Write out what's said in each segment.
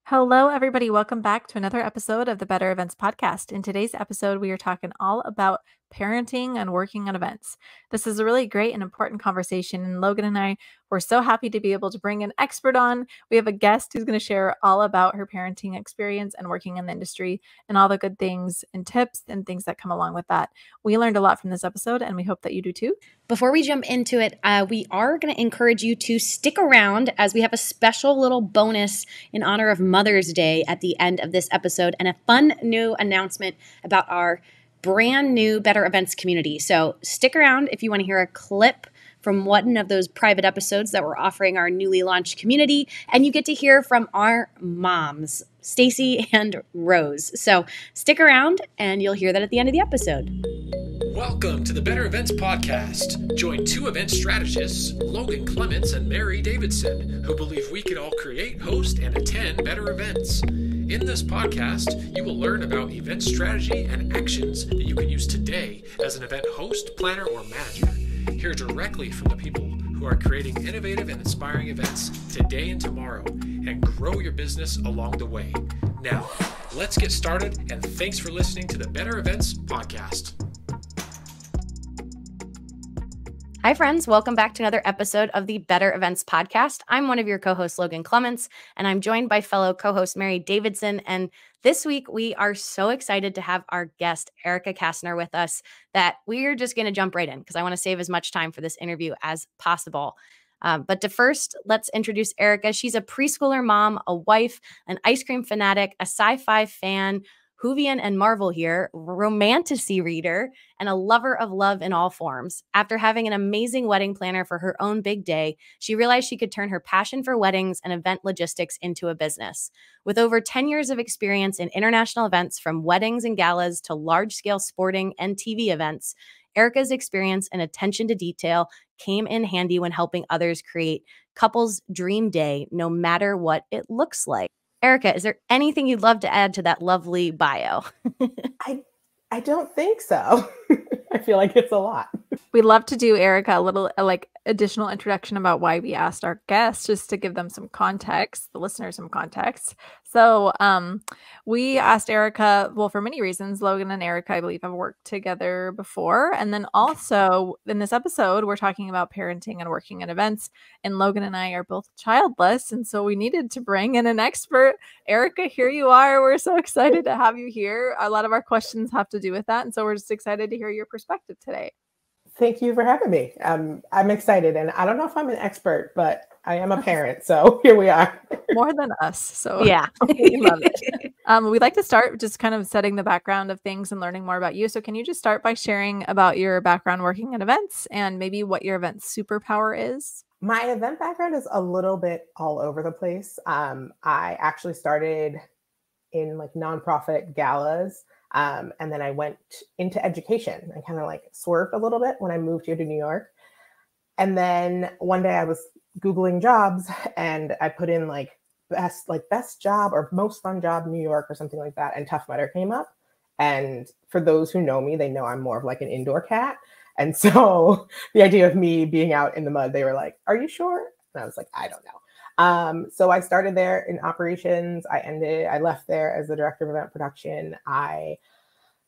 Hello, everybody. Welcome back to another episode of the Better Events Podcast. In today's episode, we are talking all about parenting and working at events. This is a really great and important conversation, and Logan and I were so happy to be able to bring an expert on. We have a guest who's going to share all about her parenting experience and working in the industry and all the good things and tips and things that come along with that. We learned a lot from this episode, and we hope that you do too. Before we jump into it, we are going to encourage you to stick around as we have a special little bonus in honor of Mother's Day at the end of this episode and a fun new announcement about our brand new Better Events community. So stick around if you want to hear a clip from one of those private episodes that we're offering our newly launched community, and you get to hear from our moms, Stacy and Rose. So stick around and you'll hear that at the end of the episode. Welcome to the Better Events Podcast. Join two event strategists, Logan Clements and Mary Davidson, who believe we can all create, host, and attend better events. In this podcast, you will learn about event strategy and actions that you can use today as an event host, planner, or manager. Hear directly from the people who are creating innovative and inspiring events today and tomorrow, and grow your business along the way. Now, let's get started, and thanks for listening to the Better Events Podcast. Hi, friends. Welcome back to another episode of the Better Events Podcast. I'm one of your co-hosts, Logan Clements, and I'm joined by fellow co-host Mary Davidson. And this week, we are so excited to have our guest, Erica Casner, with us that we're just going to jump right in because I want to save as much time for this interview as possible. But to first, let's introduce Erica. She's a preschooler mom, a wife, an ice cream fanatic, a sci-fi fan, Whovian and Marvel here, romantasy reader, and a lover of love in all forms. After having an amazing wedding planner for her own big day, she realized she could turn her passion for weddings and event logistics into a business. With over 10 years of experience in international events, from weddings and galas to large-scale sporting and TV events, Erica's experience and attention to detail came in handy when helping others create couples' dream day, no matter what it looks like. Erica, is there anything you'd love to add to that lovely bio? I don't think so. I feel like it's a lot. We'd love to do, Erica, a little additional introduction about why we asked our guests, just to give them some context, the listeners some context. So we asked Erica, well, for many reasons. Logan and Erica, I believe, have worked together before. And then also in this episode, we're talking about parenting and working at events. And Logan and I are both childless. And so we needed to bring in an expert. Erica, here you are. We're so excited to have you here. A lot of our questions have to do with that. And so we're just excited to hear your perspective today. Thank you for having me. I'm excited, and I don't know if I'm an expert, but I am a parent, so here we are. More than us, so yeah, we love it. We'd like to start just kind of setting the background of things and learning more about you. So can you just start by sharing about your background working at events and maybe what your event superpower is? My event background is a little bit all over the place. I actually started in nonprofit galas. And then I went into education. I kind of swerved a little bit when I moved here to New York. And then one day I was Googling jobs and I put in best job or most fun job in New York or something like that. And Tough Mudder came up. And for those who know me, they know I'm more of an indoor cat. And so the idea of me being out in the mud, they were like, "Are you sure?" And I was like, "I don't know." So I started there in operations. I left there as the director of event production. I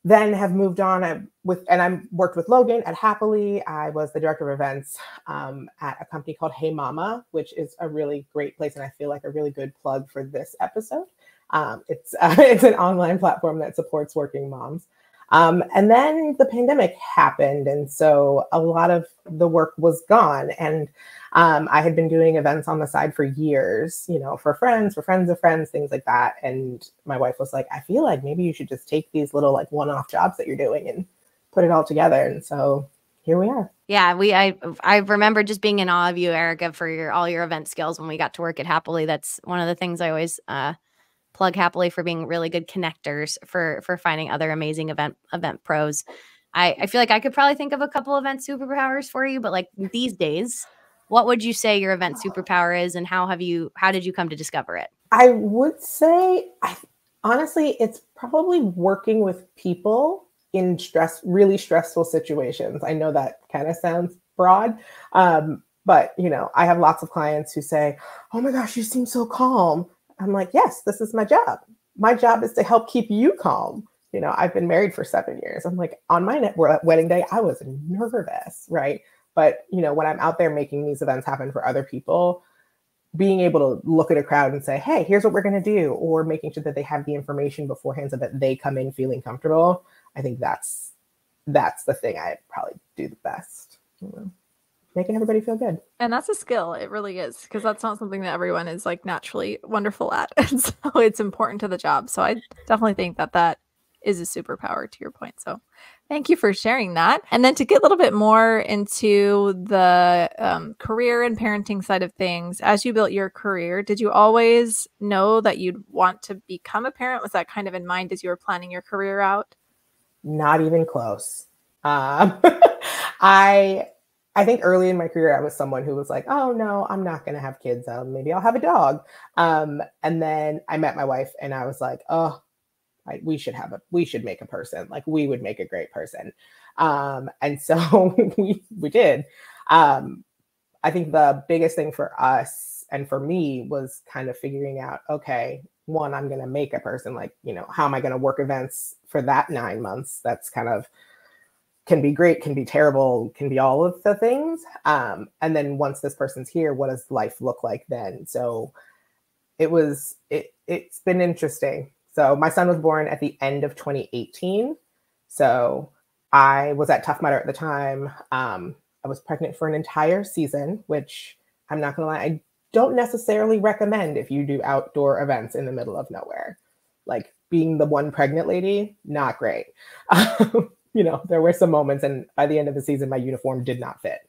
then have moved on and I worked with Logan at Happily. I was the director of events at a company called Hey Mama, which is a really great place. And I feel like a really good plug for this episode. It's an online platform that supports working moms. And then the pandemic happened. And so a lot of the work was gone. And I had been doing events on the side for years, for friends of friends, things like that. And my wife was like, "I feel like maybe you should just take these little one-off jobs that you're doing and put it all together." And so here we are. Yeah, I remember just being in awe of you, Erica, for all your event skills when we got to work at Happily. That's one of the things I always plug Happily for, being really good connectors for finding other amazing event pros. I feel like I could probably think of a couple event superpowers for you, but these days, what would you say your event superpower is, and how did you come to discover it? I would say, honestly, it's probably working with people in really stressful situations. I know that kind of sounds broad, but I have lots of clients who say, "Oh my gosh, you seem so calm." I'm like, yes, this is my job. My job is to help keep you calm. You know, I've been married for 7 years. I'm like, on my wedding day, I was nervous, right? But, you know, when I'm out there making these events happen for other people, being able to look at a crowd and say, hey, here's what we're going to do, or making sure that they have the information beforehand so that they come in feeling comfortable. I think that's the thing I probably do the best. You know, making everybody feel good. And that's a skill. It really is, because that's not something that everyone is like naturally wonderful at. And so it's important to the job. So I definitely think that is a superpower, to your point. So thank you for sharing that. And then to get a little bit more into the career and parenting side of things, as you built your career, did you always know that you'd want to become a parent? Was that kind of in mind as you were planning your career out? Not even close. I think early in my career, I was someone who was like, oh no, I'm not going to have kids. Maybe I'll have a dog. And then I met my wife and I was like, oh, we should make a person. Like, we would make a great person. And so we did. I think the biggest thing for us and for me was kind of figuring out, okay, one, I'm going to make a person. Like, you know, how am I going to work events for that 9 months? That's kind of, can be great, can be terrible, can be all of the things. And then once this person's here, what does life look like then? So it's been interesting. So my son was born at the end of 2018. So I was at Tough Mudder at the time. I was pregnant for an entire season, which I'm not going to lie, I don't necessarily recommend if you do outdoor events in the middle of nowhere. Like, being the one pregnant lady, not great. You know, there were some moments, and by the end of the season, my uniform did not fit.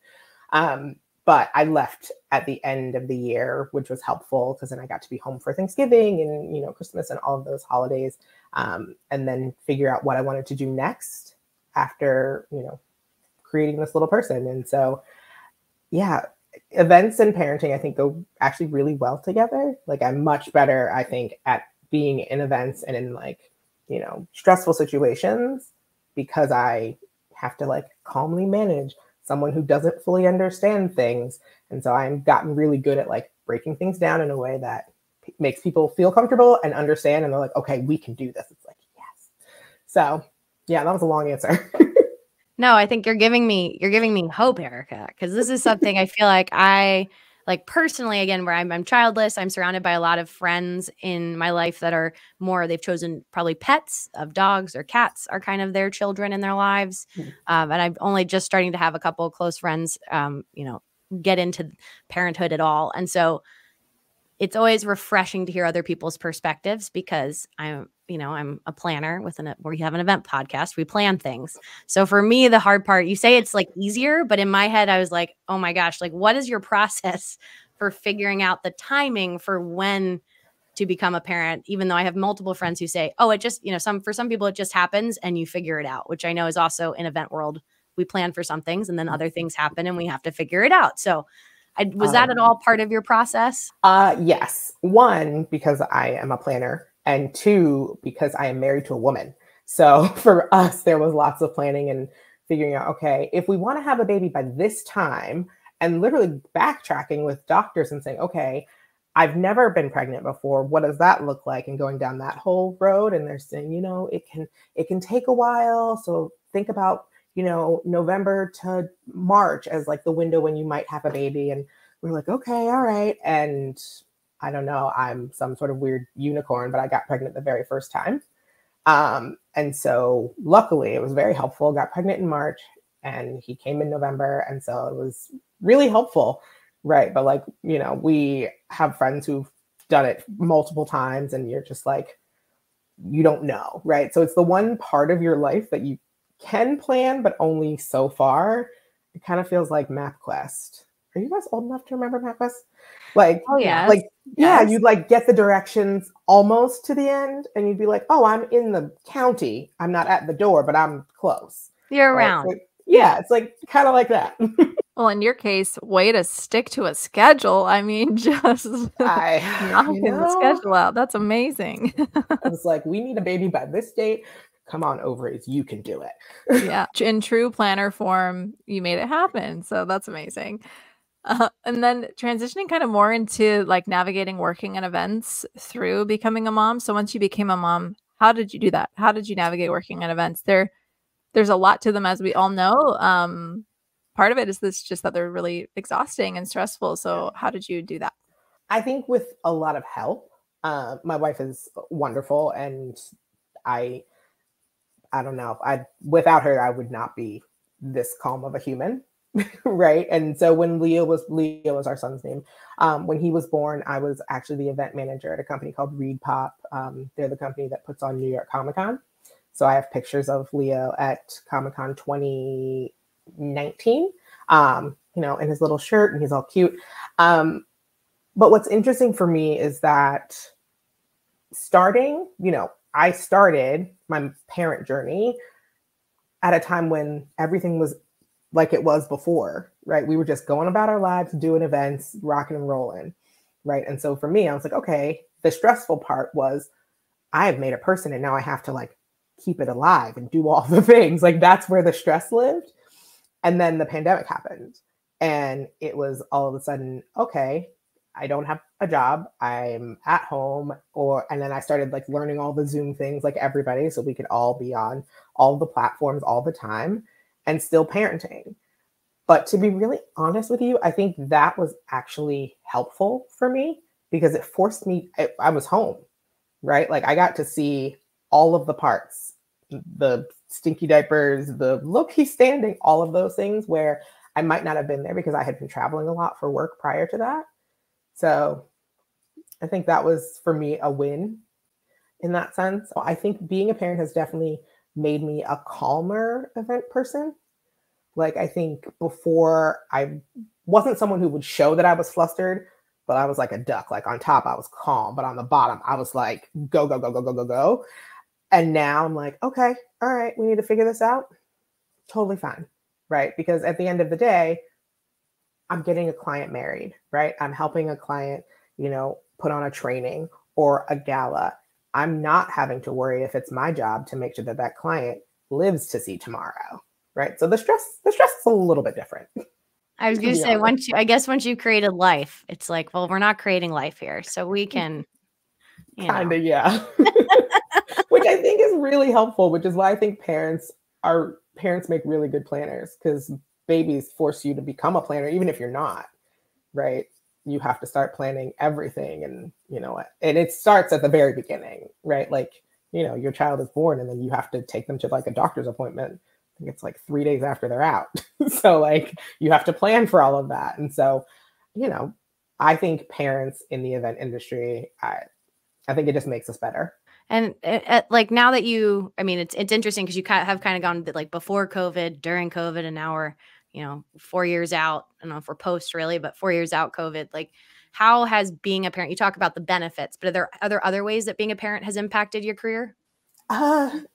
But I left at the end of the year, which was helpful because then I got to be home for Thanksgiving and, you know, Christmas and all of those holidays, and then figure out what I wanted to do next after, you know, creating this little person. And so, yeah, events and parenting, I think, go actually really well together. Like, I'm much better, I think, at being in events and in, like, you know, stressful situations, because I have to like calmly manage someone who doesn't fully understand things. And so I've gotten really good at like breaking things down in a way that makes people feel comfortable and understand. And they're like, okay, we can do this. It's like, yes. So yeah, that was a long answer. No, I think you're giving me hope, Erica, because this is something I feel like I like personally, again, where I'm childless. I'm surrounded by a lot of friends in my life that are more, they've chosen probably pets of dogs or cats are kind of their children in their lives. And I'm only just starting to have a couple of close friends, you know, get into parenthood at all. And so it's always refreshing to hear other people's perspectives, because I'm a planner where you have an event podcast. We plan things. So for me, the hard part, you say it's like easier, but in my head, I was like, oh my gosh, like, what is your process for figuring out the timing for when to become a parent? Even though I have multiple friends who say, oh, it just, you know, for some people it just happens and you figure it out, which I know is also in event world. We plan for some things and then other things happen and we have to figure it out. So was that at all part of your process? Yes. One, because I am a planner, and two, because I am married to a woman. So for us, there was lots of planning and figuring out, okay, if we want to have a baby by this time, and literally backtracking with doctors and saying, okay, I've never been pregnant before. What does that look like? And going down that whole road. And they're saying, you know, it can take a while. So think about, you know, November to March as like the window when you might have a baby. And we're like, okay, all right. And I don't know, I'm some sort of weird unicorn, but I got pregnant the very first time. And so luckily it was very helpful. Got pregnant in March and he came in November. And so it was really helpful. Right. But like, you know, we have friends who've done it multiple times and you're just like, you don't know. Right. So it's the one part of your life that you can plan, but only so far. It kind of feels like MapQuest. Are you guys old enough to remember MapQuest? Like, oh yeah, like, yeah, you'd like get the directions almost to the end and you'd be like, oh, I'm in the county. I'm not at the door, but I'm close. You're around. Right? So, yeah, it's like kind of like that. Well, in your case, way to stick to a schedule. I mean, just knocking the schedule out. That's amazing. I was like, we need a baby by this date. Come on, ovaries, you can do it. Yeah, in true planner form, you made it happen. So that's amazing. And then transitioning kind of more into like navigating working and events through becoming a mom. So once you became a mom, how did you do that? How did you navigate working and events? There's a lot to them, as we all know. Part of it is this just that they're really exhausting and stressful. So how did you do that? I think with a lot of help. My wife is wonderful, and I don't know. Without her, I would not be this calm of a human, right? And so when Leo was our son's name. When he was born, I was actually the event manager at a company called Reed Pop. They're the company that puts on New York Comic Con. So I have pictures of Leo at Comic Con 2019, in his little shirt, and he's all cute. But what's interesting for me is that I started my parent journey at a time when everything was like it was before, right? We were just going about our lives, doing events, rocking and rolling, right? And so for me, I was like, okay, the stressful part was I have made a person, and now I have to like keep it alive and do all the things. Like that's where the stress lived. And then the pandemic happened, and it was all of a sudden, okay, I don't have a job. I'm at home, and then I started like learning all the Zoom things like everybody, so we could all be on all the platforms all the time and still parenting. But to be really honest with you, I think that was actually helpful for me because it forced me, I was home, right? Like I got to see all of the parts, the stinky diapers, the look, he's standing, all of those things where I might not have been there because I had been traveling a lot for work prior to that. So I think that was for me a win in that sense. So I think being a parent has definitely made me a calmer event person. Like I think before I wasn't someone who would show that I was flustered, but I was like a duck. Like on top, I was calm, but on the bottom, I was like, go, go, go, go, go, go, go. And now I'm like, okay, all right, we need to figure this out. Totally fine, right? Because at the end of the day, I'm getting a client married, right? I'm helping a client, put on a training or a gala. I'm not having to worry if it's my job to make sure that that client lives to see tomorrow, right? So the stress is a little bit different. I was going to say, once you created life, it's like, well, we're not creating life here, so we can, kind of, yeah. Which I think is really helpful, which is why I think parents make really good planners, because babies force you to become a planner, even if you're not, right? You have to start planning everything, and and it starts at the very beginning, right? Like, your child is born, and then you have to take them to like a doctor's appointment. I think it's like 3 days after they're out. So like you have to plan for all of that. And so, I think parents in the event industry, I think it just makes us better. And like now that it's interesting because you have kind of gone like before COVID, during COVID, and now we're 4 years out. I don't know if we're post really, but 4 years out COVID. Like, how has being a parent? You talk about the benefits, but are there other ways that being a parent has impacted your career?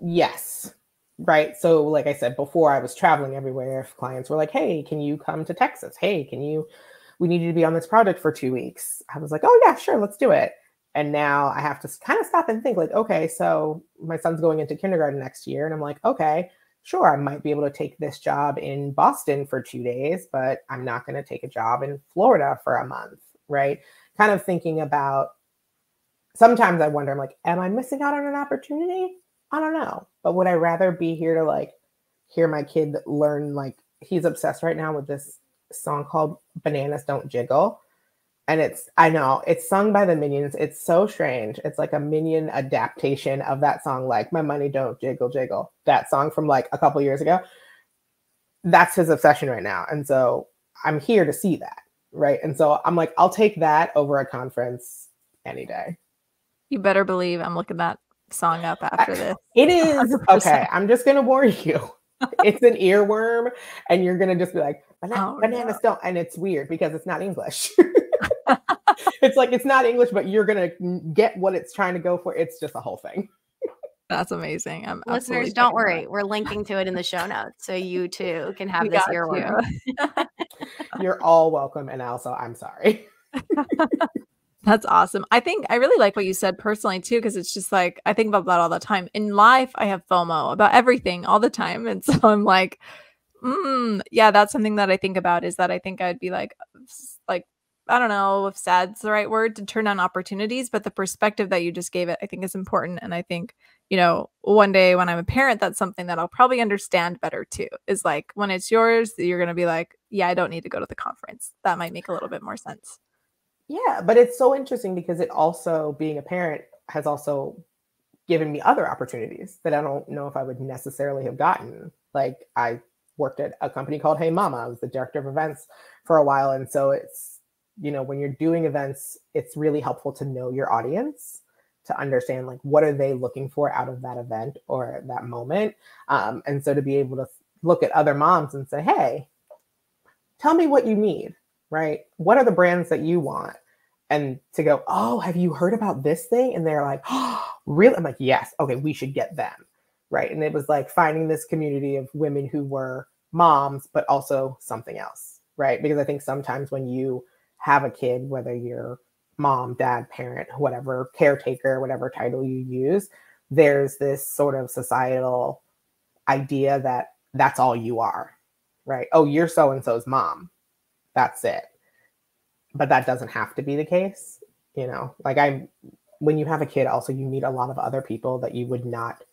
Yes. Right. So, like I said before, I was traveling everywhere. If clients were like, "Hey, can you come to Texas? Hey, we need you to be on this project for 2 weeks." I was like, "Oh yeah, sure, let's do it." And now I have to kind of stop and think like, okay, so my son's going into kindergarten next year. And I'm like, okay, sure, I might be able to take this job in Boston for 2 days, but I'm not going to take a job in Florida for a month, right? Kind of thinking about, sometimes I wonder, I'm like, am I missing out on an opportunity? I don't know. But would I rather be here to like hear my kid learn, like he's obsessed right now with this song called Bananas Don't Jiggle. And I know, it's sung by the Minions. It's so strange. It's like a Minion adaptation of that song, like My Money Don't Jiggle Jiggle. That song from like a couple years ago. That's his obsession right now. And so I'm here to see that, right? And so I'm like, I'll take that over a conference any day. You better believe I'm looking that song up after this. It is. 100%. Okay, I'm just going to warn you. It's an earworm, and you're going to just be like, bananas don't. And it's weird because it's not English. It's like, it's not English, but you're going to get what it's trying to go for. It's just a whole thing. That's amazing. Listeners, don't worry. We're linking to it in the show notes, so you too can have this earworm. You're all welcome. And also, I'm sorry. That's awesome. I really like what you said personally too, because it's just like, I think about that all the time. In life, I have FOMO about everything all the time. And so I'm like, Yeah, that's something that I think about, is that I think I'd be like, I don't know if sad's the right word, to turn on opportunities, but the perspective that you just gave it, I think is important. And I think, one day when I'm a parent, that's something that I'll probably understand better too, is like when it's yours, you're going to be like, yeah, I don't need to go to the conference. That might make a little bit more sense. Yeah, but it's so interesting because it also, being a parent has also given me other opportunities that I don't know if I would necessarily have gotten. Like, I worked at a company called Hey Mama. I was the director of events for a while. And so it's, when you're doing events, it's really helpful to know your audience, to understand like what are they looking for out of that event or that moment. And so to be able to look at other moms and say, hey, tell me what you need, right? What are the brands that you want? And to go, oh, have you heard about this thing? And they're like, oh, really? I'm like, yes. Okay, we should get them, right? And it was like finding this community of women who were moms, but also something else, right? Because I think sometimes when you have a kid, whether you're mom, dad, parent, whatever, caretaker, whatever title you use, there's this sort of societal idea that that's all you are, right? Oh, you're so-and-so's mom. That's it. But that doesn't have to be the case. Like when you have a kid, also, you meet a lot of other people that you would not,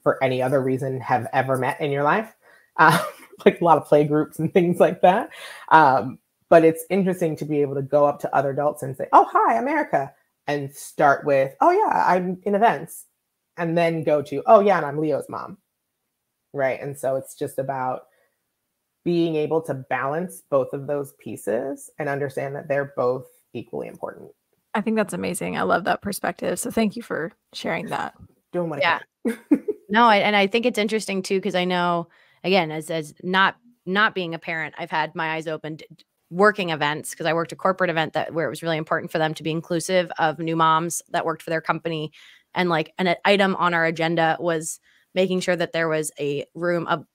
for any other reason, have ever met in your life. Like a lot of play groups and things like that. But it's interesting to be able to go up to other adults and say, oh, hi, I'm Erica. And start with, oh, yeah, I'm in events. And then go to, oh, yeah, and I'm Leo's mom. Right. And so it's just about being able to balance both of those pieces and understand that they're both equally important. I think that's amazing. I love that perspective. So thank you for sharing that. Doing what I can. No, and I think it's interesting too, because I know, again, as not being a parent, I've had my eyes opened working events, because I worked a corporate event where it was really important for them to be inclusive of new moms that worked for their company. And like an item on our agenda was making sure that there was a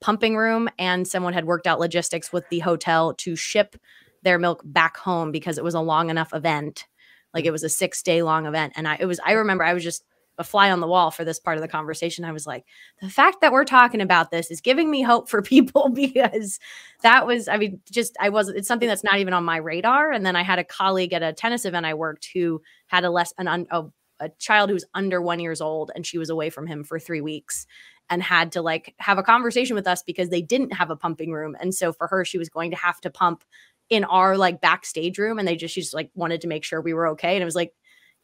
pumping room, and someone had worked out logistics with the hotel to ship their milk back home because it was a long enough event. Like it was a 6-day long event. And I remember I was just a fly on the wall for this part of the conversation. I was like, the fact that we're talking about this is giving me hope for people, because that was, it's something that's not even on my radar. And then I had a colleague at a tennis event I worked who had a child who's under 1 year old, and she was away from him for 3 weeks and had to like have a conversation with us because they didn't have a pumping room. And so for her, she was going to have to pump in our like backstage room, and she just like wanted to make sure we were okay. And it was like,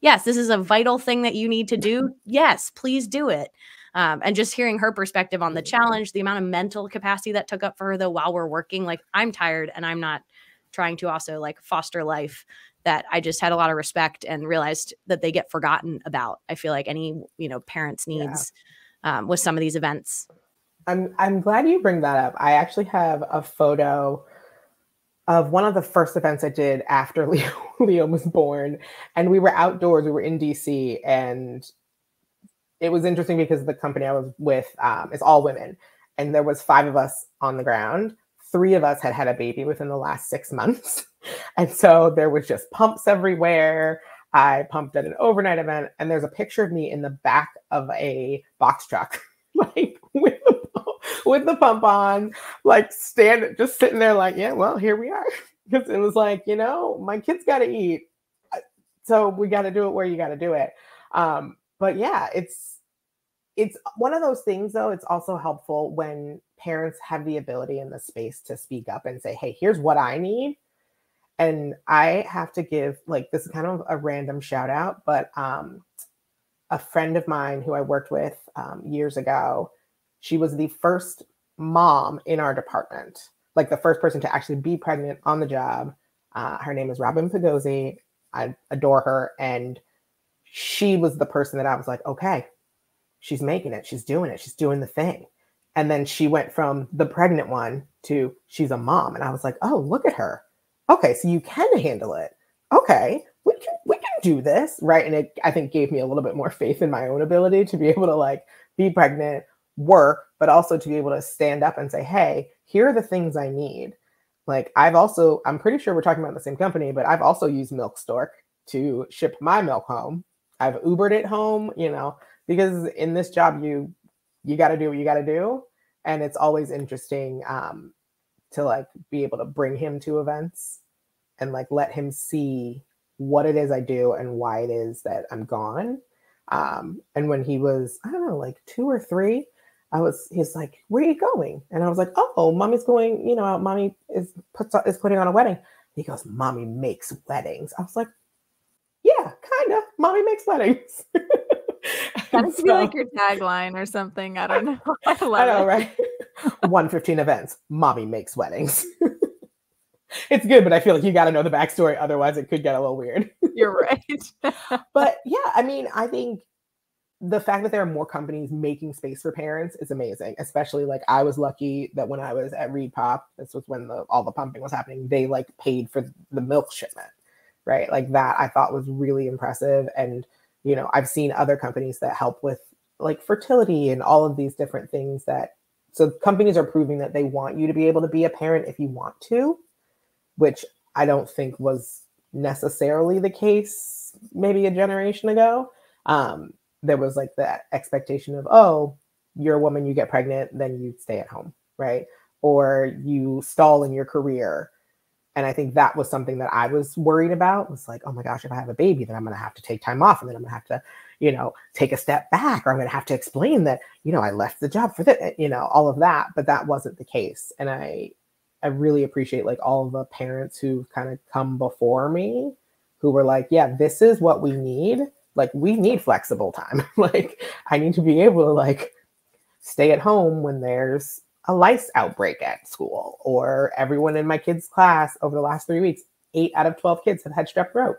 yes, this is a vital thing that you need to do. Yes, please do it. And just hearing her perspective on the challenge, the amount of mental capacity that took up for her though while we're working, like I'm tired and I'm not trying to also like foster life, that I just had a lot of respect and realized that they get forgotten about. I feel like any, parents' needs with some of these events. I'm glad you bring that up. I actually have a photo of one of the first events I did after Leo was born. And we were outdoors, we were in DC, and it was interesting because the company I was with is all women. And there was 5 of us on the ground. 3 of us had had a baby within the last 6 months. And so there was just pumps everywhere. I pumped at an overnight event, and there's a picture of me in the back of a box truck, like with the pump on, like just sitting there like, yeah, well, here we are. Because it was like, my kids got to eat. So we got to do it where you got to do it. But yeah, it's one of those things though. It's also helpful when parents have the ability and the space to speak up and say, hey, here's what I need. And I have to give, like, this is kind of a random shout out, but a friend of mine who I worked with years ago, she was the first mom in our department, like the first person to actually be pregnant on the job. Her name is Robin Pagozzi. I adore her. And she was the person that I was like, okay, she's making it. She's doing it. She's doing the thing. And then she went from the pregnant one to she's a mom. And I was like, oh, look at her. Okay, so you can handle it. Okay, we can do this, right? And it, I think, gave me a little bit more faith in my own ability to be able to like be pregnant, work, but also to be able to stand up and say, hey, here are the things I need. Like I'm pretty sure we're talking about the same company, but I've also used Milk Stork to ship my milk home. I've Ubered it home, because in this job, you got to do what you got to do. And it's always interesting to like be able to bring him to events and like let him see what it is I do and why it is that I'm gone. And when he was, I don't know, like 2 or 3, he's like, where are you going? And I was like, oh, mommy's going, you know, mommy is putting on a wedding. He goes, mommy makes weddings. I was like, yeah, kind of. Mommy makes weddings. That would be like your tagline or something. I don't know. I love know, it. right? 115 events. Mommy makes weddings. It's good, but I feel like you got to know the backstory. Otherwise, it could get a little weird. You're right. But yeah, I mean, I think the fact that there are more companies making space for parents is amazing. Especially like I was lucky that when I was at Reed Pop, this was when all the pumping was happening, they like paid for the milk shipment, right? Like that I thought was really impressive. And, you know, I've seen other companies that help with like fertility and all of these different things so companies are proving that they want you to be able to be a parent if you want to, which I don't think was necessarily the case maybe a generation ago. There was like that expectation of, oh, you're a woman, you get pregnant, then you stay at home, right? Or you stall in your career. And I think that was something that I was worried about. It was like, oh my gosh, if I have a baby, then I'm going to have to take time off. And then I'm going to have to, you know, take a step back, or I'm going to have to explain that, you know, I left the job for that, you know, all of that. But that wasn't the case. And I really appreciate like all of the parents who've kind of come before me who were like, yeah, this is what we need. Like, we need flexible time. Like, I need to be able to like stay at home when there's a lice outbreak at school, or everyone in my kids' class over the last 3 weeks, 8 out of 12 kids have had strep throat.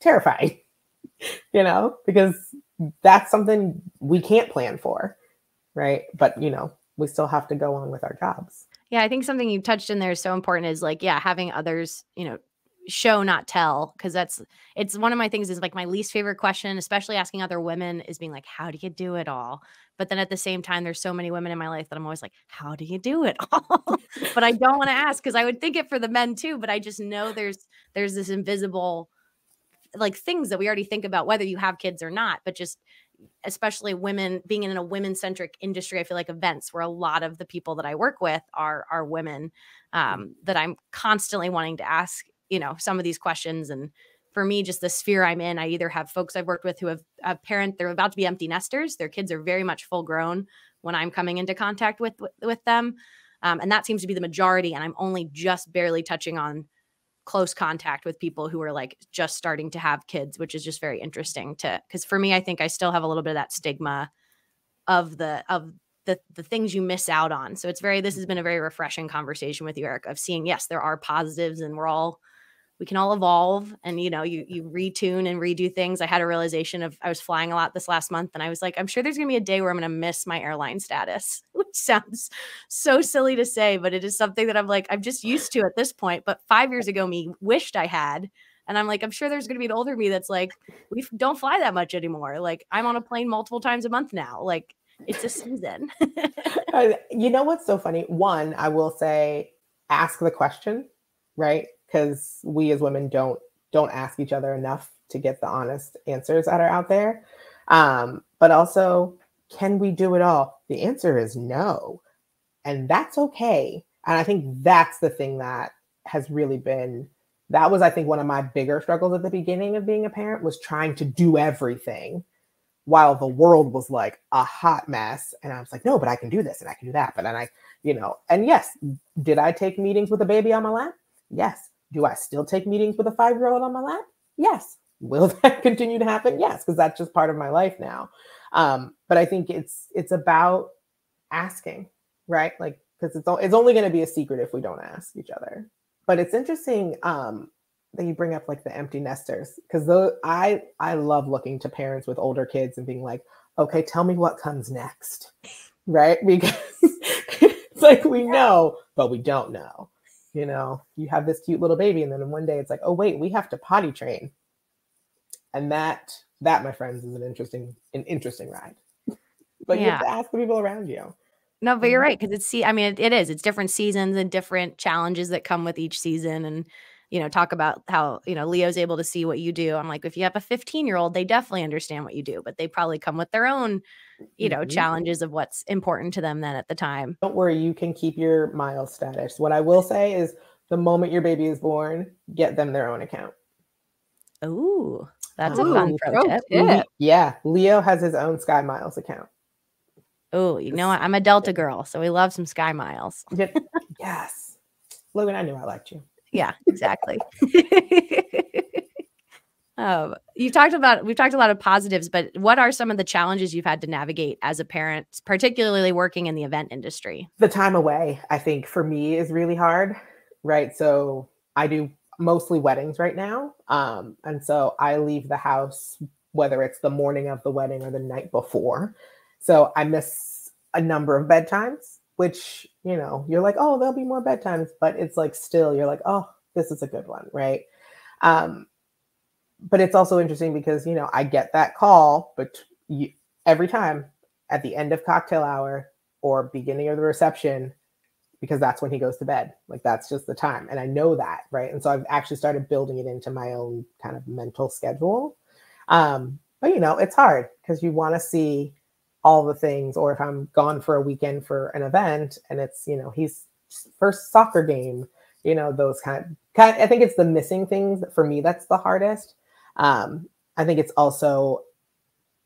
Terrifying, you know, because that's something we can't plan for, right? But, you know, we still have to go on with our jobs. Yeah, I think something you touched in there is so important is like, yeah, having others, you know, show, not tell. Cause it's one of my things is like my least favorite question, especially asking other women, is being like, how do you do it all? But then at the same time, there's so many women in my life that I'm always like, how do you do it all? But I don't want to ask because I would think it for the men too. But I just know there's this invisible like things that we already think about, whether you have kids or not, but just especially women being in a women-centric industry. I feel like events where a lot of the people that I work with are women, that I'm constantly wanting to ask, you know, some of these questions. And for me, just the sphere I'm in, I either have folks I've worked with who have a parent, they're about to be empty nesters. Their kids are very much full grown when I'm coming into contact with them. And that seems to be the majority. And I'm only just barely touching on close contact with people who are like just starting to have kids, which is just very interesting because for me, I think I still have a little bit of that stigma of the things you miss out on. So this has been a very refreshing conversation with you, Eric, of seeing, yes, there are positives and we can all evolve, and, you know, you retune and redo things. I had a realization I was flying a lot this last month, and I was like, I'm sure there's going to be a day where I'm going to miss my airline status, which sounds so silly to say, but it is something that I'm like, I'm just used to at this point. But 5 years ago, me wished I had. And I'm like, I'm sure there's going to be an older me that's like, we don't fly that much anymore. Like, I'm on a plane multiple times a month now. Like, it's a season. You know what's so funny? One, I will say, ask the question, right? Because we as women don't ask each other enough to get the honest answers that are out there. But also, can we do it all? The answer is no. And that's okay. And I think that's the thing that has really that was, I think, one of my bigger struggles at the beginning of being a parent, was trying to do everything while the world was like a hot mess. And I was like, no, but I can do this and I can do that. But then you know, and yes, did I take meetings with a baby on my lap? Yes. Do I still take meetings with a 5-year-old on my lap? Yes. Will that continue to happen? Yes, because that's just part of my life now. But I think it's about asking, right? Like, because it's only going to be a secret if we don't ask each other. But it's interesting that you bring up like the empty nesters, because I love looking to parents with older kids and being like, okay, tell me what comes next, right? Because it's like we know, but we don't know. You know, you have this cute little baby, and then one day it's like, oh wait, we have to potty train, and that my friends is an interesting ride. But you have to ask the people around you. No, but you're right, because it is. It's different seasons and different challenges that come with each season, and talk about how, Leo's able to see what you do. I'm like, if you have a 15-year-old, they definitely understand what you do, but they probably come with their own, challenges of what's important to them then at the time. Don't worry, you can keep your miles status. What I will say is the moment your baby is born, get them their own account. Ooh, that's a fun pro tip. Leo has his own Sky Miles account. Oh, I'm a Delta girl, so we love some Sky Miles. Yes. Logan, I knew I liked you. Yeah, exactly. We've talked a lot of positives, but what are some of the challenges you've had to navigate as a parent, particularly working in the event industry? The time away, I think for me is really hard, right? So I do mostly weddings right now. And so I leave the house, whether it's the morning of the wedding or the night before. So I miss a number of bedtimes, which, you're like, oh, there'll be more bedtimes, but it's like, still, you're like, oh, this is a good one. Right. But it's also interesting because, I get that call, but every time at the end of cocktail hour or beginning of the reception, because that's when he goes to bed. Like, that's just the time. And I know that. Right. And so I've actually started building it into my own kind of mental schedule. But, it's hard because you want to see all the things, or if I'm gone for a weekend for an event and it's, he's first soccer game, those kind of, I think it's the missing things for me. That's the hardest. I think it's also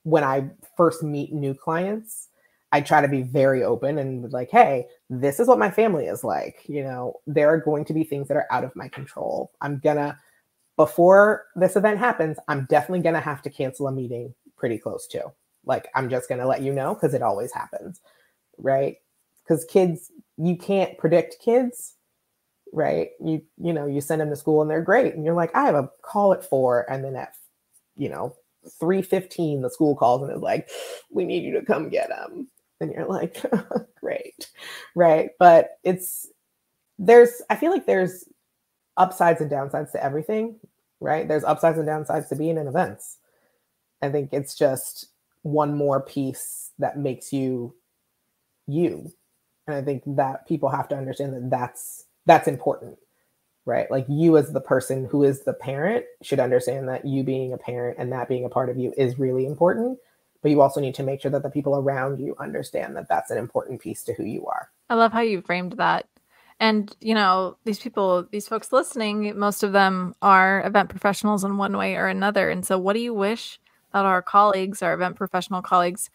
when I first meet new clients, I try to be very open and like, hey, this is what my family is like. There are going to be things that are out of my control. Before this event happens, I'm definitely going to have to cancel a meeting pretty close to. Like, I'm just going to let you know because it always happens, right? Because kids, you can't predict kids, right? You send them to school and they're great. And you're like, I have a call at 4. And then at, 3:15, the school calls and is like, we need you to come get them. And you're like, great, right? But I feel like there's upsides and downsides to everything, right? There's upsides and downsides to being in events. I think it's just one more piece that makes you. And I think that people have to understand that that's important, right? Like, you as the person who is the parent should understand that you being a parent and that being a part of you is really important. But you also need to make sure that the people around you understand that that's an important piece to who you are. I love how you framed that. And, these folks listening, most of them are event professionals in one way or another. And so what do you wish that our event professional colleagues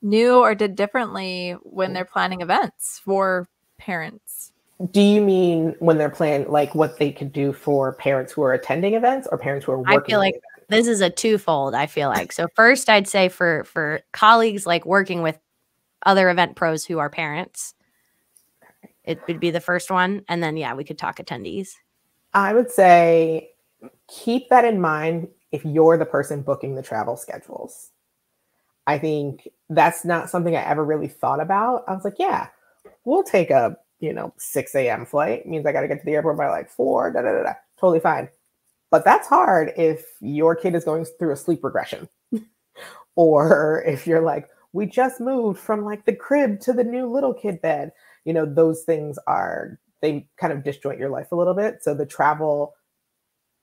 knew or did differently when they're planning events for parents? Do you mean when they're planning, like what they could do for parents who are attending events or parents who are working? I feel like this is a twofold, I feel like. So first, I'd say for colleagues like working with other event pros who are parents, it would be the first one. And then, we could talk attendees. I would say keep that in mind if you're the person booking the travel schedules. I think that's not something I ever really thought about. I was like, yeah, we'll take a 6 a.m. flight. It means I got to get to the airport by like 4, totally fine. But that's hard if your kid is going through a sleep regression. Or if you're like, we just moved from like the crib to the new little kid bed. Those things they kind of disjoint your life a little bit. So the travel,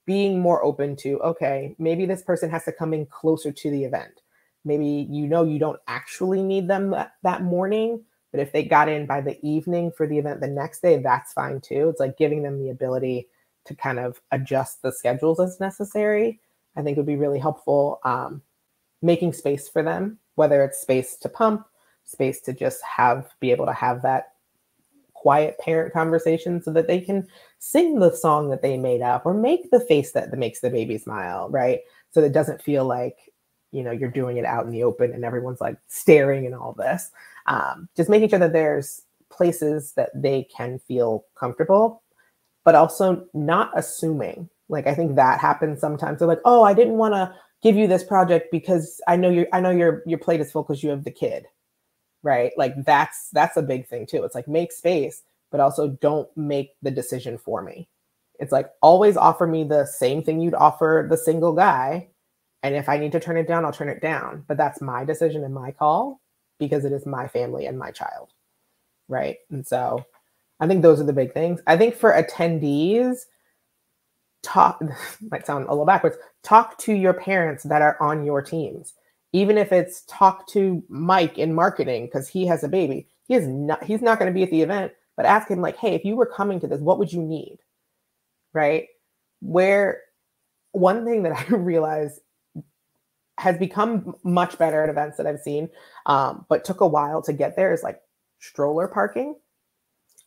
being more open to, okay, maybe this person has to come in closer to the event. Maybe, you don't actually need them that morning, but if they got in by the evening for the event the next day, that's fine too. It's like giving them the ability to kind of adjust the schedules as necessary, I think would be really helpful. Making space for them, whether it's space to pump, space to just be able to have that quiet parent conversation so that they can sing the song that they made up or make the face that makes the baby smile, right? So that it doesn't feel like, you're doing it out in the open and everyone's like staring and all this. Just making sure that there's places that they can feel comfortable, but also not assuming. Like, I think that happens sometimes. They're like, oh, I didn't want to give you this project because I know your plate is full because you have the kid, right? Like, that's a big thing too. It's like, make space, but also don't make the decision for me. It's like, always offer me the same thing you'd offer the single guy. And if I need to turn it down, I'll turn it down. But that's my decision and my call because it is my family and my child, right? And so I think those are the big things. I think for attendees, talk, might sound a little backwards, talk to your parents that are on your teams. Even if it's talk to Mike in marketing because he has a baby. He's not going to be at the event, but ask him like, hey, if you were coming to this, what would you need? Right? Where one thing that I realized has become much better at events that I've seen, but took a while to get there, is like stroller parking.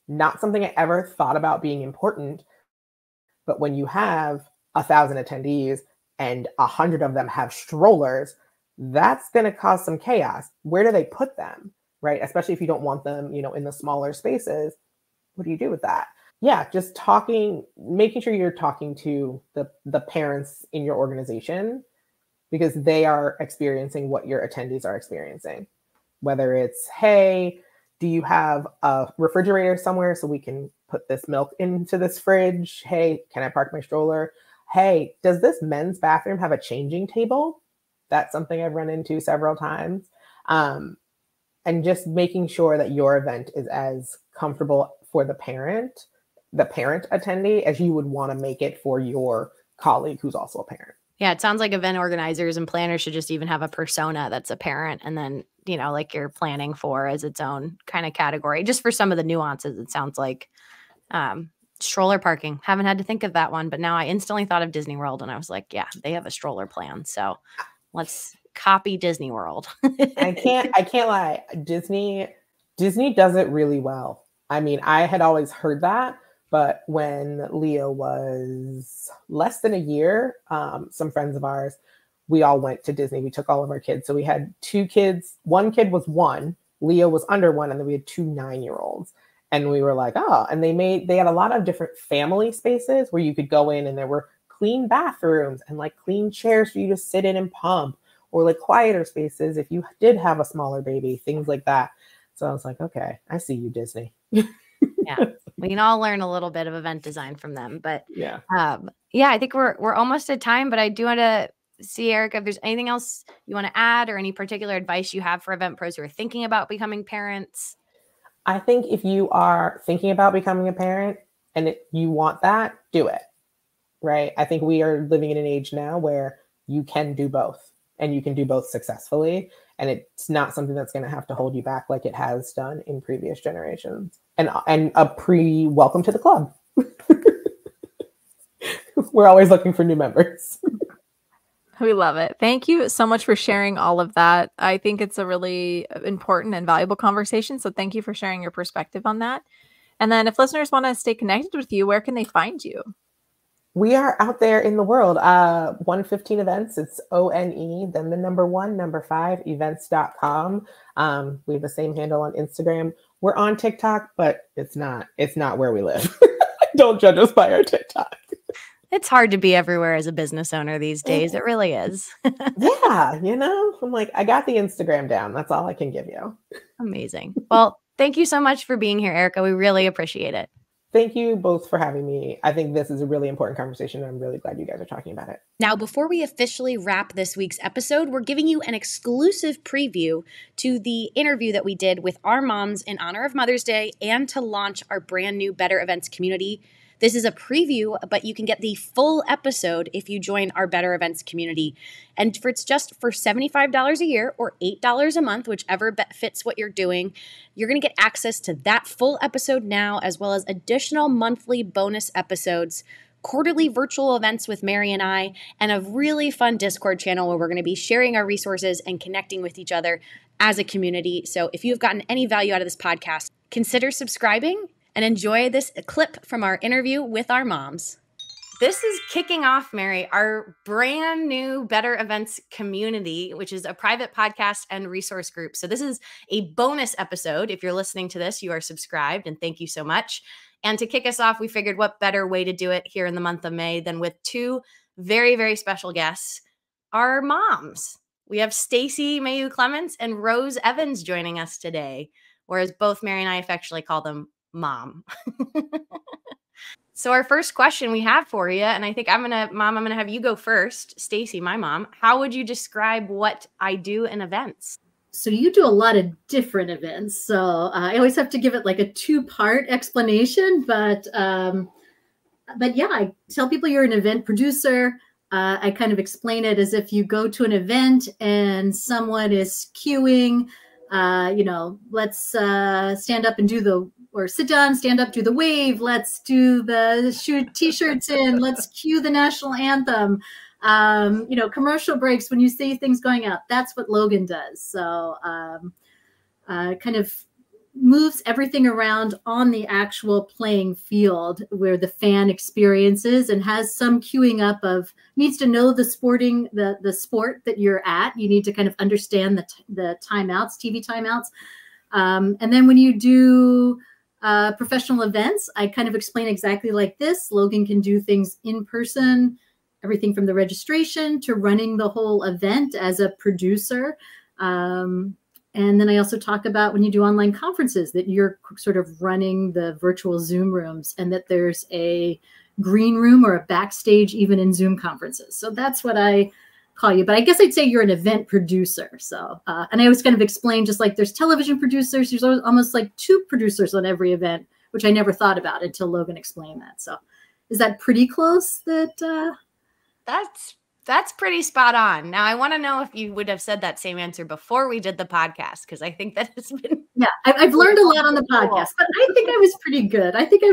Not something I ever thought about being important, but when you have 1,000 attendees and 100 of them have strollers, that's going to cause some chaos. Where do they put them, right? Especially if you don't want them, in the smaller spaces. What do you do with that? Yeah, just making sure you're talking to the parents in your organization, because they are experiencing what your attendees are experiencing. Whether it's, hey, do you have a refrigerator somewhere so we can put this milk into this fridge? Hey, can I park my stroller? Hey, does this men's bathroom have a changing table? That's something I've run into several times. And just making sure that your event is as comfortable for the parent attendee, as you would want to make it for your colleague who's also a parent. Yeah, it sounds like event organizers and planners should just even have a persona that's a parent, and then, like you're planning for as its own kind of category. Just for some of the nuances, it sounds like stroller parking. Haven't had to think of that one, but now I instantly thought of Disney World, and I was like, yeah, they have a stroller plan. So let's copy Disney World. I can't lie. Disney does it really well. I mean, I had always heard that, but when Leo was less than a year, some friends of ours, we all went to Disney. We took all of our kids. So we had 2 kids. One kid was 1, Leo was under 1, and then we had 2 9-year-olds. And we were like, oh, and they had a lot of different family spaces where you could go in, and there were clean bathrooms and like clean chairs for you to sit in and pump, or like quieter spaces if you did have a smaller baby, things like that. So I was like, okay, I see you, Disney. Yeah, we can all learn a little bit of event design from them. But yeah, I think we're almost at time. But I do want to see, Erica, if there's anything else you want to add, or any particular advice you have for event pros who are thinking about becoming parents. I think if you are thinking about becoming a parent and you want that, do it. Right? I think we are living in an age now where you can do both, and you can do both successfully. And it's not something that's going to have to hold you back like it has done in previous generations. And a welcome to the club. We're always looking for new members. We love it. Thank you so much for sharing all of that. I think it's a really important and valuable conversation. So thank you for sharing your perspective on that. And then if listeners want to stay connected with you, where can they find you? We are out there in the world. 115 Events. It's ONE, then the number 1, number 5, events.com. We have the same handle on Instagram. We're on TikTok, but it's not where we live. Don't judge us by our TikTok. It's hard to be everywhere as a business owner these days. It really is. Yeah, I'm like, I got the Instagram down. That's all I can give you. Amazing. Well, thank you so much for being here, Erica. We really appreciate it. Thank you both for having me. I think this is a really important conversation, and I'm really glad you guys are talking about it. Now, before we officially wrap this week's episode, we're giving you an exclusive preview to the interview that we did with our moms in honor of Mother's Day and to launch our brand new Better Events community. This is a preview, but you can get the full episode if you join our Better Events community. And it's just for $75 a year or $8 a month, whichever fits what you're doing. You're going to get access to that full episode now, as well as additional monthly bonus episodes, quarterly virtual events with Mary and I, and a really fun Discord channel where we're going to be sharing our resources and connecting with each other as a community. So if you've gotten any value out of this podcast, consider subscribing and enjoy this clip from our interview with our moms. This is kicking off, Mary, our brand new Better Events community, which is a private podcast and resource group. So this is a bonus episode. If you're listening to this, you are subscribed, and thank you so much. And to kick us off, we figured what better way to do it here in the month of May than with 2 very, very special guests, our moms. We have Stacy Mayu Clements and Rose Evans joining us today, whereas both Mary and I affectionately call them Mom. So our first question we have for you, and I think I'm gonna have you go first. Stacy, my mom, how would you describe what I do in events? So you do a lot of different events. So I always have to give it like a 2-part explanation, but but yeah, I tell people you're an event producer. I kind of explain it as if you go to an event and someone is queuing, let's stand up and or sit down, stand up, do the wave. Let's do the shoot t-shirts in. Let's cue the national anthem. Commercial breaks when you see things going out. That's what Logan does. So kind of moves everything around on the actual playing field where the fan experiences, and has some queuing up of, needs to know the sport that you're at. You need to kind of understand the timeouts, TV timeouts. And then when you do professional events, I kind of explain exactly like this. Logan can do things in person, everything from the registration to running the whole event as a producer. And then I also talk about when you do online conferences that you're sort of running the virtual Zoom rooms, and that there's a green room or a backstage even in Zoom conferences. So that's what I call you. But I guess I'd say you're an event producer. So, and I always kind of explain, just like there's television producers, there's almost like 2 producers on every event, which I never thought about until Logan explained that. So is that pretty close? That's pretty spot on. Now, I want to know if you would have said that same answer before we did the podcast, because I think that has been. Yeah, I've learned a lot on the podcast, but I think I was pretty good. I think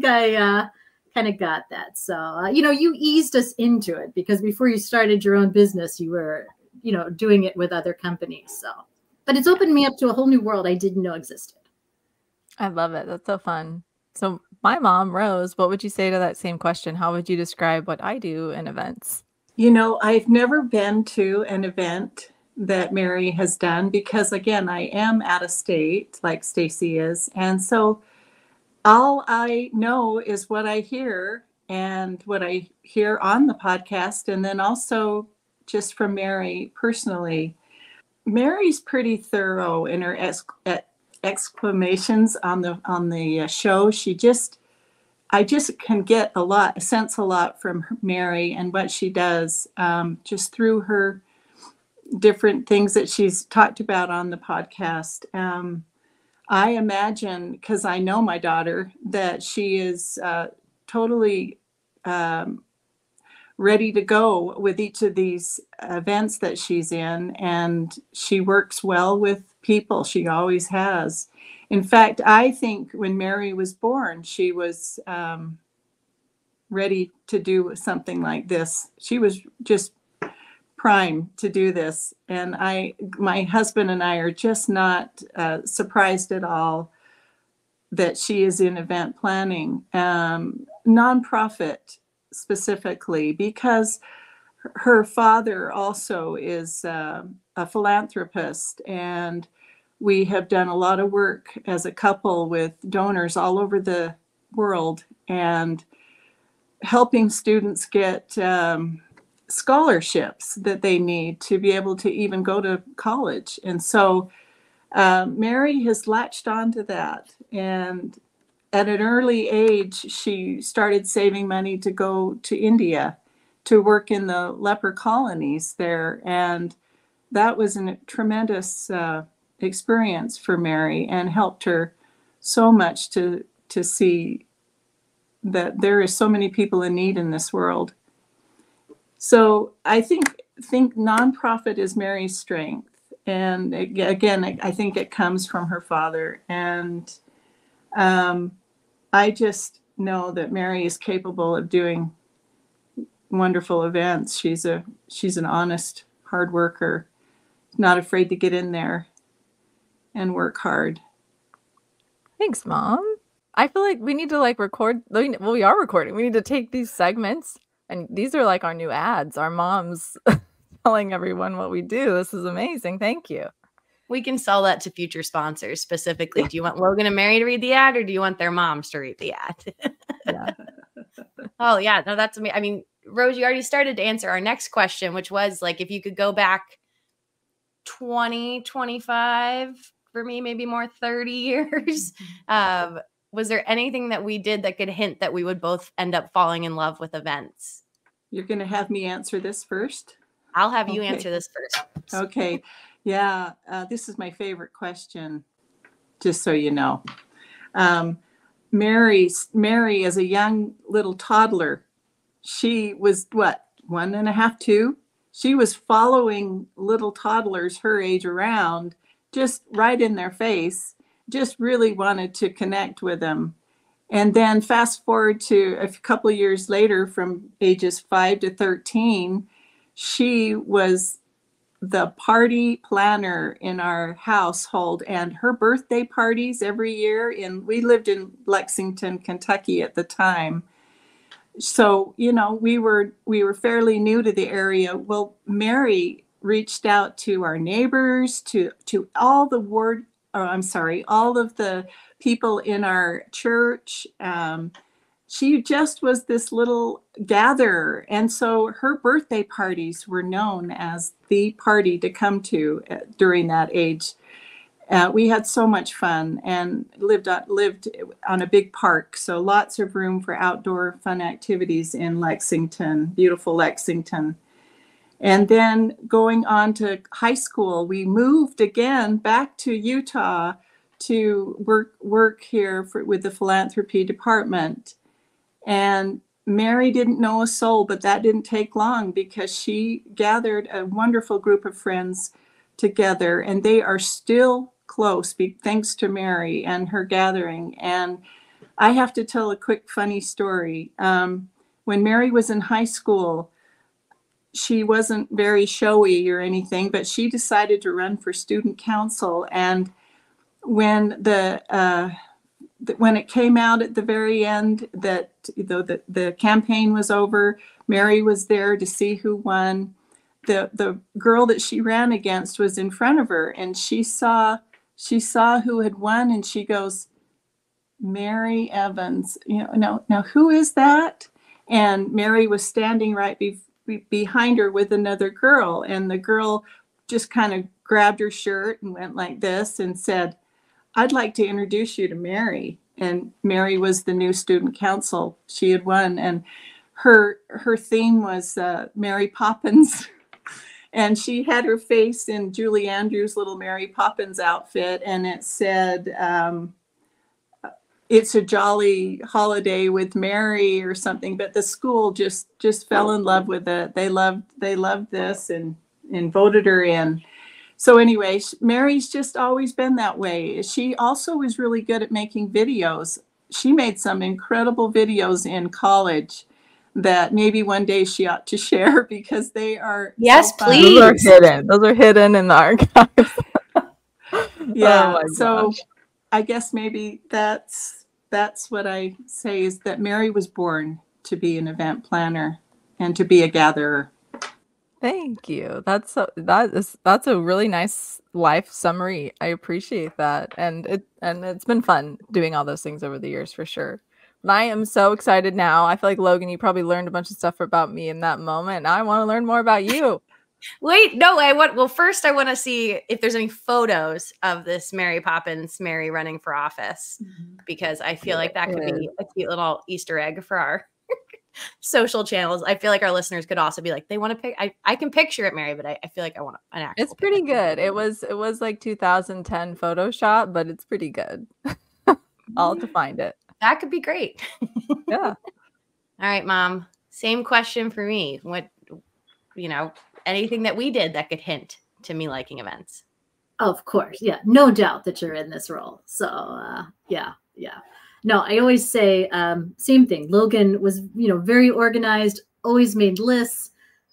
I kind of got that. So, you eased us into it, because before you started your own business, you were, doing it with other companies. So, but it's opened me up to a whole new world I didn't know existed. I love it. That's so fun. So my mom, Rose, what would you say to that same question? How would you describe what I do in events? I've never been to an event that Mary has done, because again, I am out of state like Stacy is. And so all I know is what I hear, and what I hear on the podcast, and then also just from Mary personally. Mary's pretty thorough in her exclamations on the show. I just can get sense a lot from Mary and what she does, just through her different things that she's talked about on the podcast. I imagine, because I know my daughter, that she is totally ready to go with each of these events that she's in, and she works well with people. She always has. In fact, I think when Mary was born, she was ready to do something like this. She was just prime to do this. And my husband and I are just not surprised at all that she is in event planning, nonprofit specifically, because her father also is a philanthropist, and we have done a lot of work as a couple with donors all over the world, and helping students get scholarships that they need to be able to even go to college. And so Mary has latched onto that. And at an early age, she started saving money to go to India to work in the leper colonies there. And that was a tremendous experience for Mary, and helped her so much to see that there is so many people in need in this world. So I think nonprofit is Mary's strength. And again, I think it comes from her father. And I just know that Mary is capable of doing wonderful events. She's an honest, hard worker, not afraid to get in there and work hard. Thanks, Mom. I feel like we need to record. Well, we are recording. We need to take these segments, and these are like our new ads. Our moms telling everyone what we do. This is amazing. Thank you. We can sell that to future sponsors specifically. Do you want Logan and Mary to read the ad, or do you want their moms to read the ad? Yeah. Oh, yeah. No, that's amazing. I mean, Rose, you already started to answer our next question, which was if you could go back 20, 25, for me, maybe more 30 years, was there anything that we did that could hint that we would both end up falling in love with events? You're going to have me answer this first? I'll have you answer this first. Okay. Yeah. This is my favorite question, just so you know. Mary, as a young little toddler, she was what, 1.5, 2? She was following little toddlers her age around, just right in their face, just really wanted to connect with them. And then fast forward to a couple of years later, from ages 5 to 13, she was the party planner in our household, and her birthday parties every year. We lived in Lexington, Kentucky at the time. So, you know, we were fairly new to the area. Well, Mary reached out to our neighbors, to all the all of the people in our church. She just was this little gatherer. And so her birthday parties were known as the party to come to during that age. We had so much fun and lived on a big park. So lots of room for outdoor fun activities in Lexington, beautiful Lexington. And then going on to high school, we moved again back to Utah to work here with the philanthropy department. And Mary didn't know a soul, but that didn't take long, because she gathered a wonderful group of friends together, and they are still close thanks to Mary and her gathering. And I have to tell a quick funny story. When Mary was in high school, she wasn't very showy or anything, but she decided to run for student council. And when when it came out at the very end that the campaign was over, Mary was there to see who won. The girl that she ran against was in front of her, and she saw who had won, and she goes, "Mary Evans, now who is that?" And Mary was standing right behind her with another girl, and the girl just kind of grabbed her shirt and went like this and said, "I'd like to introduce you to Mary." And Mary was the new student council. She had won, and her theme was Mary Poppins. And she had her face in Julie Andrews' little Mary Poppins outfit, and it said, "It's a jolly holiday with Mary," or something. But the school just fell in love with it. They loved this and voted her in. So anyway, Mary's just always been that way. She also was really good at making videos. She made some incredible videos in college that maybe one day she ought to share, because they are yes, so please. Those are hidden in the archives. Yeah. Oh so I guess maybe that's what I say, is that Mary was born to be an event planner and to be a gatherer. Thank you. That's a really nice life summary. I appreciate that. And it's been fun doing all those things over the years, for sure. But I am so excited now. I feel like, Logan, you probably learned a bunch of stuff about me in that moment. Now I want to learn more about you. Wait, no, first I want to see if there's any photos of this Mary Poppins, Mary running for office, because I feel like that could be a cute little Easter egg for our social channels. I feel like our listeners could also be like, they want to pick. I can picture it, Mary, but I feel like I want an actual. It's pretty good. It was like 2010 Photoshop, but it's pretty good. I'll have to find it. That could be great. Yeah. All right, Mom. Same question for me. What, anything that we did that could hint to me liking events? Of course. Yeah. No doubt that you're in this role. So yeah. No, I always say same thing. Logan was, very organized, always made lists,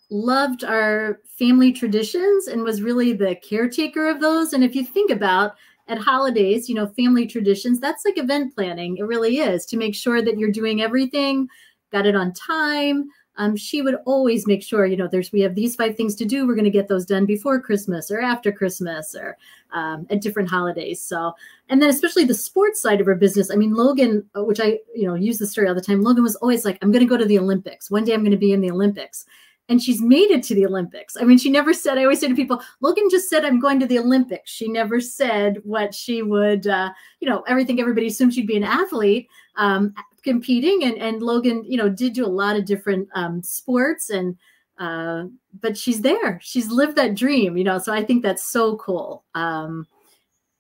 loved our family traditions, and was really the caretaker of those. And if you think about at holidays, family traditions, that's like event planning. It really is, to make sure that you're doing everything, got it on time. She would always make sure, we have these 5 things to do. We're going to get those done before Christmas or after Christmas or at different holidays. So, and then especially the sports side of her business. I mean, Logan, which I, use the story all the time. Logan was always like, I'm going to go to the Olympics. One day I'm going to be in the Olympics. And she's made it to the Olympics. I mean, she never said, I always say to people, Logan just said, I'm going to the Olympics. She never said what she would, everybody assumed she'd be an athlete. Competing, and Logan, did do a lot of different sports, and but she's there. She's lived that dream, so I think that's so cool.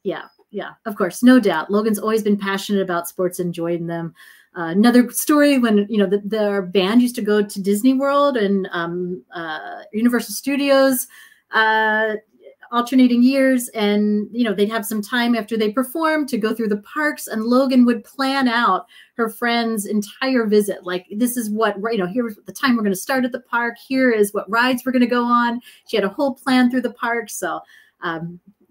Yeah. Yeah, of course, no doubt. Logan's always been passionate about sports, enjoying them. Another story when, you know, their band used to go to Disney World and Universal Studios alternating years. And, you know, they'd have some time after they performed to go through the parks, and Logan would plan out her friend's entire visit. Like, this is what, you know, here's the time we're going to start at the park. Here is what rides we're going to go on. She had a whole plan through the park. So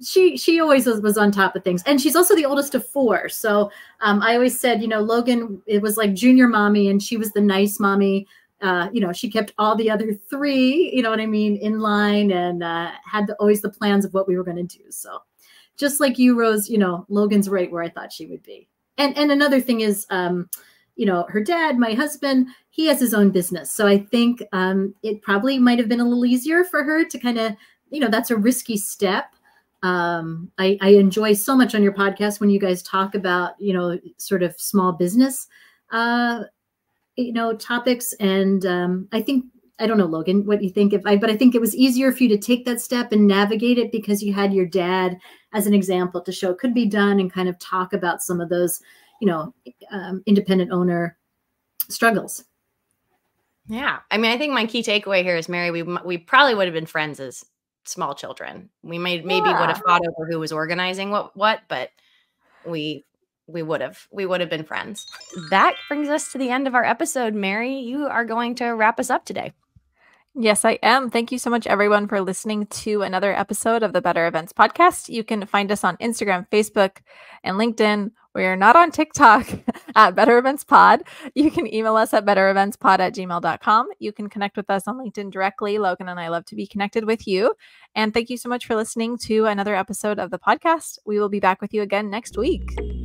she always was on top of things. And she's also the oldest of 4. So I always said, you know, Logan, it was like junior mommy, and she was the nice mommy. You know, she kept all the other 3, you know what I mean, in line, and had always the plans of what we were going to do. So just like you, Rose, you know, Logan's right where I thought she would be. And another thing is, you know, her dad, my husband, he has his own business. So I think it probably might have been a little easier for her to kind of, you know, that's a risky step. I enjoy so much on your podcast when you guys talk about, you know, sort of small business, you know, topics. And I think, I don't know, Logan, what you think, but I think it was easier for you to take that step and navigate it because you had your dad as an example to show it could be done, and kind of talk about some of those, you know, independent owner struggles. Yeah. I mean, I think my key takeaway here is, Mary, we probably would have been friends as small children. We maybe would have fought over who was organizing what, but we would have been friends. That brings us to the end of our episode. Mary, you are going to wrap us up today. Yes, I am. Thank you so much, everyone, for listening to another episode of the Better Events podcast. You can find us on Instagram, Facebook, and LinkedIn. We're not on TikTok at Better Events Pod. You can email us at bettereventspod@gmail.com. You can connect with us on LinkedIn directly. Logan and I love to be connected with you. And thank you so much for listening to another episode of the podcast. We will be back with you again next week.